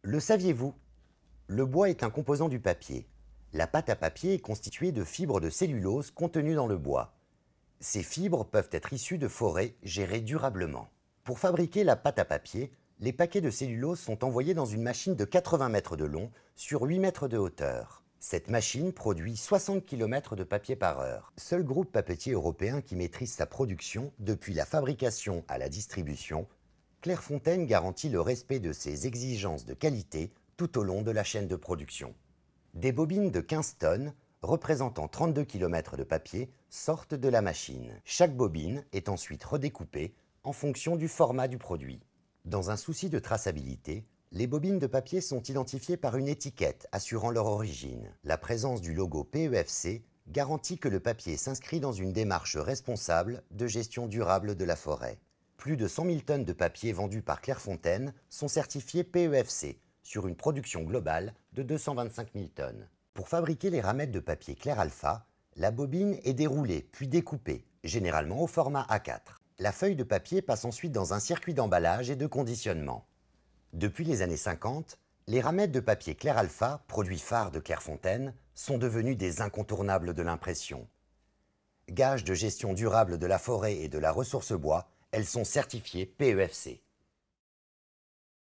Le saviez-vous? Le bois est un composant du papier. La pâte à papier est constituée de fibres de cellulose contenues dans le bois. Ces fibres peuvent être issues de forêts gérées durablement. Pour fabriquer la pâte à papier, les paquets de cellulose sont envoyés dans une machine de 80 mètres de long sur 8 mètres de hauteur. Cette machine produit 60 km de papier par heure. Seul groupe papetier européen qui maîtrise sa production depuis la fabrication à la distribution, Clairefontaine garantit le respect de ses exigences de qualité tout au long de la chaîne de production. Des bobines de 15 tonnes, représentant 32 km de papier, sortent de la machine. Chaque bobine est ensuite redécoupée en fonction du format du produit. Dans un souci de traçabilité, les bobines de papier sont identifiées par une étiquette assurant leur origine. La présence du logo PEFC garantit que le papier s'inscrit dans une démarche responsable de gestion durable de la forêt. Plus de 100 000 tonnes de papier vendues par Clairefontaine sont certifiées PEFC sur une production globale de 225 000 tonnes. Pour fabriquer les ramettes de papier Clair Alpha, la bobine est déroulée puis découpée, généralement au format A4. La feuille de papier passe ensuite dans un circuit d'emballage et de conditionnement. Depuis les années 50, les ramettes de papier Clair Alpha, produit phare de Clairefontaine, sont devenues des incontournables de l'impression. Gage de gestion durable de la forêt et de la ressource bois, elles sont certifiées PEFC.